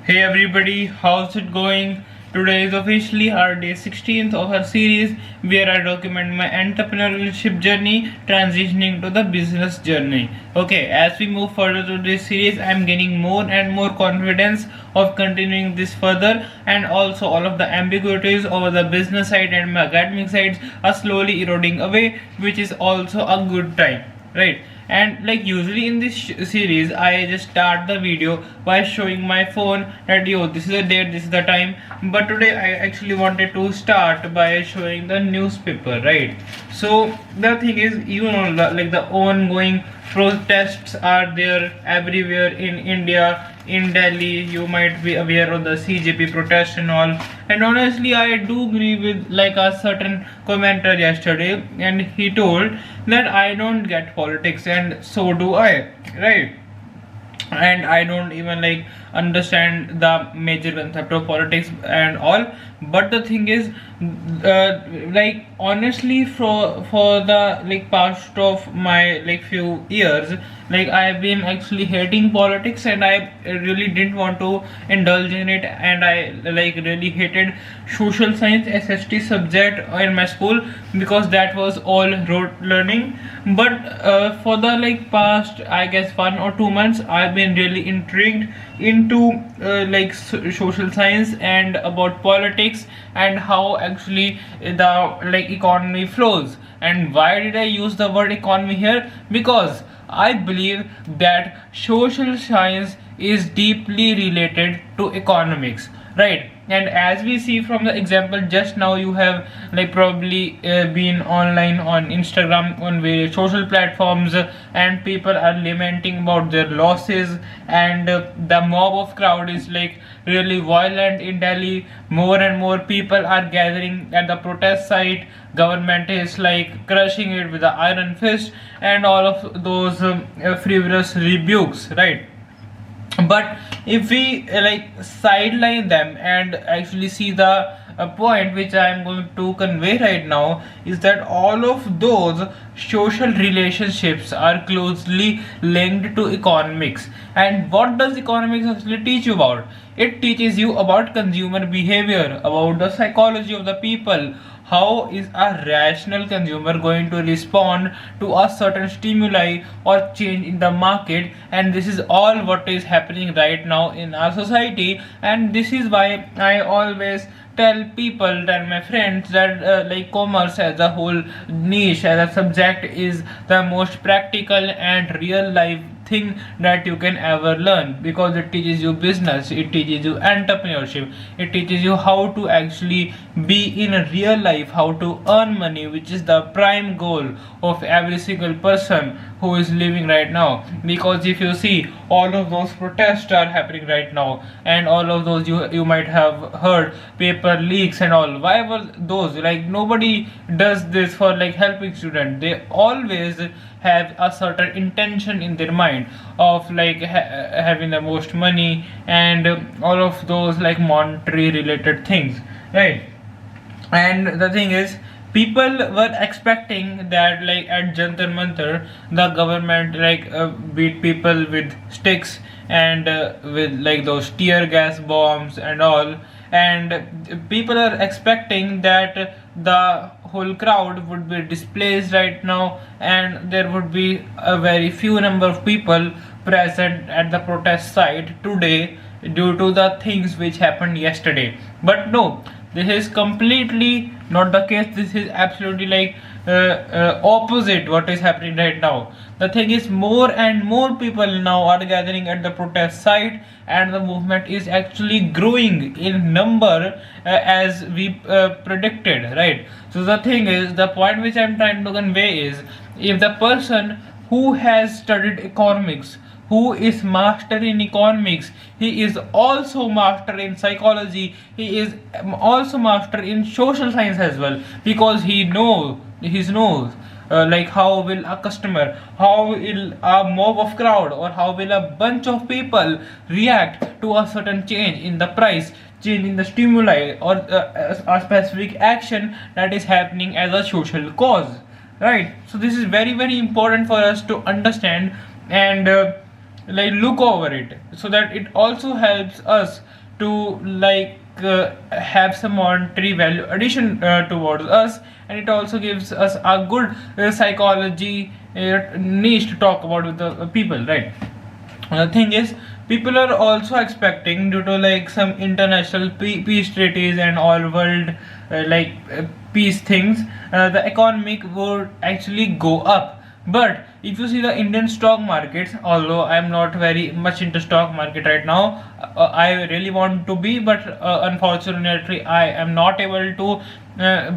Hey everybody, how's it going? Today is officially our day 16th of our series where I document my entrepreneurship journey transitioning to the business journey. Okay, as we move further through this series, I'm gaining more and more confidence of continuing this further, and also all of the ambiguities over the business side and my academic sides are slowly eroding away, which is also a good time, right? And like usually in this series I just start the video by showing my phone that yo, this is the date, this is the time, but today I actually wanted to start by showing the newspaper, right? So the thing is, like the ongoing protests are there everywhere in India. In Delhi, you might be aware of the CJP protest and all. And honestly, I do agree with like a certain commenter yesterday, and he told that I don't get politics, and so do I, right? And I don't even like understand the major concept of politics and all. But the thing is, like honestly, for the like past of my like few years, like I've been actually hating politics, and I really didn't want to indulge in it, and I like really hated social science SST subject in my school because that was all rote learning. But for the like past, I guess 1 or 2 months, I've been really intrigued into social science and about politics and how actually the like economy flows. And why did I use the word economy here? Because I believe that social science is deeply related to economics, right? And as we see from the example just now, you have like probably been online on Instagram on various social platforms, and people are lamenting about their losses, and the mob of crowd is like really violent in Delhi. More and more people are gathering at the protest site. Government is like crushing it with the iron fist, and all of those frivolous rebukes, right? But if we like sideline them and actually see the point which I am going to convey right now, is that all of those social relationships are closely linked to economics. And what does economics actually teach you about? It teaches you about consumer behavior, about the psychology of the people. How is a rational consumer going to respond to a certain stimuli or change in the market? And this is all what is happening right now in our society. And this is why I always tell people, tell my friends that like commerce as a whole niche as a subject is the most practical and real life thing that you can ever learn, because it teaches you business, it teaches you entrepreneurship, it teaches you how to actually be in a real life, how to earn money, which is the prime goal of every single person who is living right now. Because if you see, all of those protests are happening right now, and all of those you might have heard paper leaks and all. Why were those? Like nobody does this for like helping students. They always have a certain intention in their mind of like having the most money and all of those like monetary related things, right? And the thing is, people were expecting that like at Jantar Mantar the government like beat people with sticks and with like those tear gas bombs and all, and people are expecting that the whole crowd would be displaced right now, and there would be a very few number of people present at the protest site today due to the things which happened yesterday. But no, this is completely not the case. This is absolutely like opposite what is happening right now. The thing is, more and more people now are gathering at the protest site, and the movement is actually growing in number as we predicted, right? So the thing is, the point which I'm trying to convey is, if the person who has studied economics, who is master in economics, he is also master in psychology, he is also master in social science as well, because he knows like how will a customer, how will a mob of crowd, or how will a bunch of people react to a certain change in the price, change in the stimuli, or a specific action that is happening as a social cause, right? So this is very important for us to understand. And like look over it, so that it also helps us to have some monetary value addition towards us, and it also gives us a good psychology niche to talk about with the people, right? The thing is, people are also expecting, due to like some international peace treaties and all world peace things, the economic would actually go up. But if you see the Indian stock markets, although I'm not very much into stock market right now, I really want to be, but unfortunately I am not able to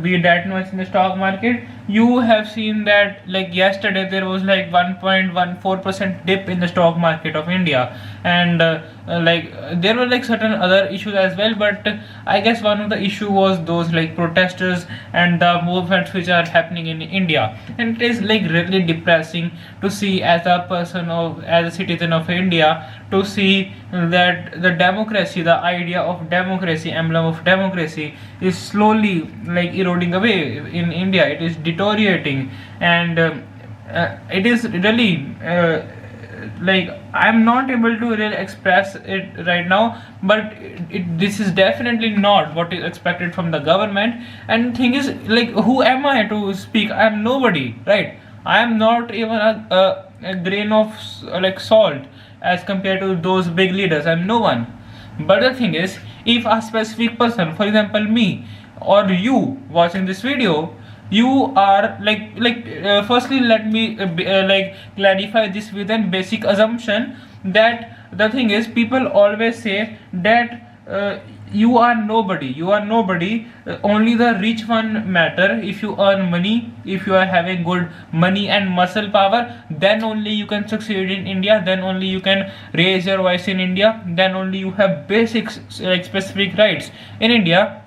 be that much in the stock market. You have seen that like yesterday there was like 1.14% dip in the stock market of India, and there were like certain other issues as well, but I guess one of the issue was those like protesters and the movements which are happening in India. And it is like really depressing to see, as a person of, as a citizen of India, to see that the democracy, the idea of democracy, emblem of democracy, is slowly like eroding away in India. It is deteriorating, and it is really I'm not able to really express it right now, but this is definitely not what is expected from the government. And thing is, like, who am I to speak? I am nobody, right? I am not even a grain of like salt as compared to those big leaders. I'm no one. But the thing is, if a specific person, for example me or you watching this video, you are firstly let me clarify this with an basic assumption, that the thing is, people always say that you are nobody, only the rich one matter. If you earn money, if you are having good money and muscle power, then only you can succeed in India, then only you can raise your voice in India, then only you have basic like specific rights in India.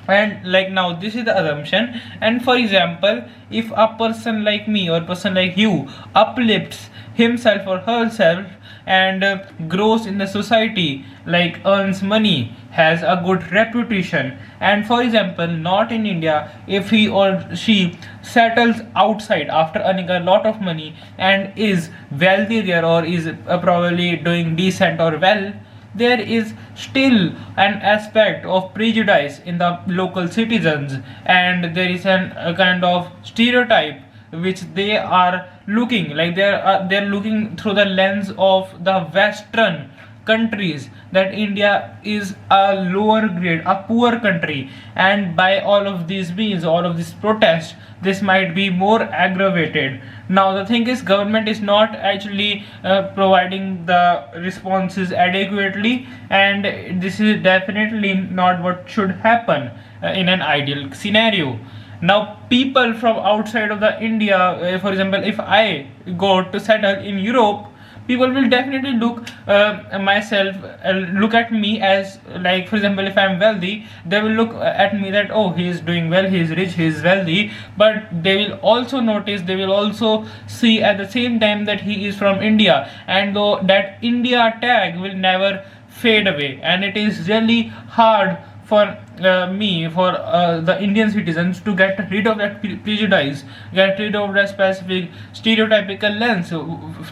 And like, now this is the assumption. And for example, if a person like me or person like you uplifts himself or herself and grows in the society, like earns money, has a good reputation, and for example not in India, if he or she settles outside after earning a lot of money and is wealthy there, or is probably doing decent or well, there is still an aspect of prejudice in the local citizens, and there is a kind of stereotype which they are looking, like they're looking through the lens of the Western countries, that India is a lower grade, a poor country. And by all of these means, all of this protest, this might be more aggravated. Now the thing is, government is not actually providing the responses adequately, and this is definitely not what should happen in an ideal scenario. Now people from outside of the India, for example, if I go to settle in Europe, people will definitely look look at me as, like, for example, if I'm wealthy, they will look at me that, oh, he is doing well, he is rich, he is wealthy. But they will also notice, they will also see at the same time that he is from India, and though that India tag will never fade away. And it is really hard for the Indian citizens to get rid of that prejudice, get rid of that specific stereotypical lens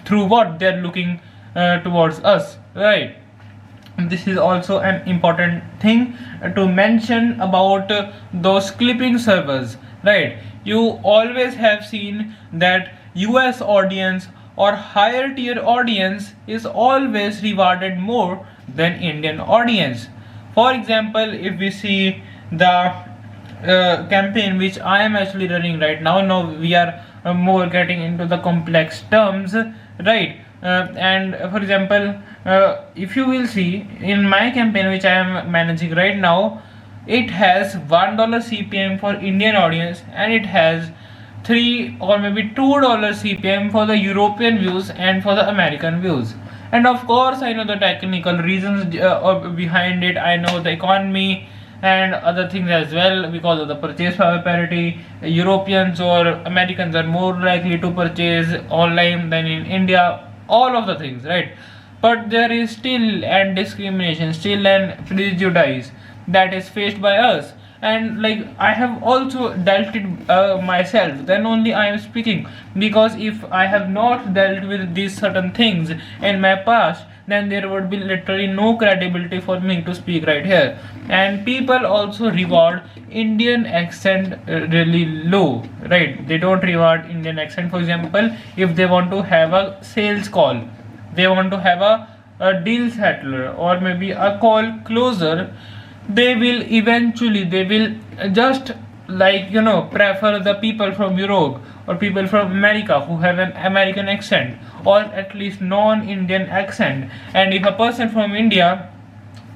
through what they're looking towards us, right? This is also an important thing to mention about those clipping servers, right? You always have seen that US audience or higher tier audience is always rewarded more than Indian audience. For example, if we see the campaign which I am actually running right now, we are more getting into the complex terms, right? And for example, if you will see in my campaign which I am managing right now, it has $1 CPM for Indian audience, and it has $3 or maybe $2 CPM for the European views and for the American views. And of course, I know the technical reasons behind it. I know the economy and other things as well, because of the purchase power parity. Europeans or Americans are more likely to purchase online than in India. All of the things, right? But there is still an discrimination, still an prejudice that is faced by us. and like I have also dealt it myself, then only I am speaking. Because if I have not dealt with these certain things in my past, then there would be literally no credibility for me to speak right here. And people also reward Indian accent really low, right? They don't reward Indian accent. For example, if they want to have a sales call, they want to have a deal settler, or maybe a call closer, they will just, like, prefer the people from Europe or people from America who have an American accent, or at least non-Indian accent. And if a person from India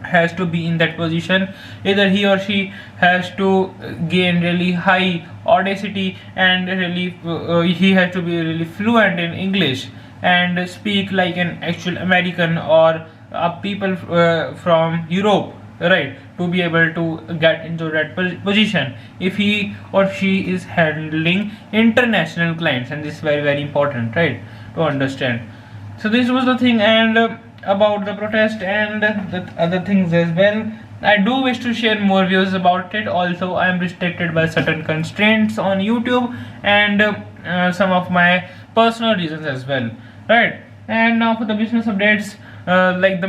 has to be in that position, either he or she has to gain really high Audacity, and really he has to be really fluent in English and speak like an actual American, or people from Europe, right, to be able to get into that position if he or she is handling international clients. And this is very very important, right, to understand. So this was the thing. And about the protest and the other things as well, I do wish to share more views about it. Also, I am restricted by certain constraints on YouTube, and some of my personal reasons as well, right? And now for the business updates. Like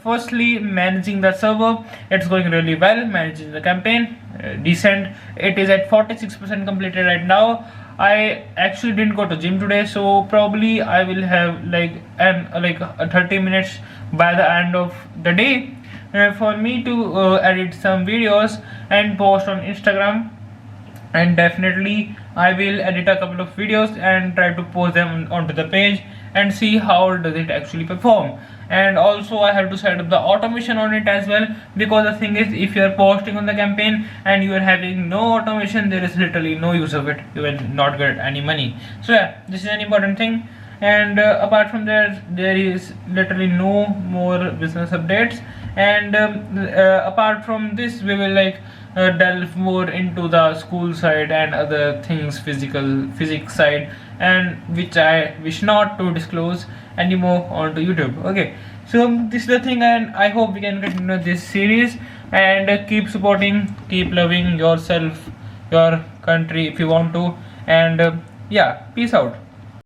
firstly, managing the server, it's going really well. Managing the campaign, decent. It is at 46% completed right now. I actually didn't go to gym today, so probably I will have like 30 minutes by the end of the day for me to edit some videos and post on Instagram. And definitely I will edit a couple of videos and try to post them onto the page and see how does it actually perform. And also I have to set up the automation on it as well, because the thing is, if you are posting on the campaign and you are having no automation, there is literally no use of it. You will not get any money. So yeah, this is an important thing. And apart from that, there is literally no more business updates. And apart from this, we will delve more into the school side and other things, physics side, and which I wish not to disclose anymore onto YouTube. Okay, so this is the thing, and I hope we can continue this series. And keep supporting, keep loving yourself, your country if you want to. And yeah, peace out.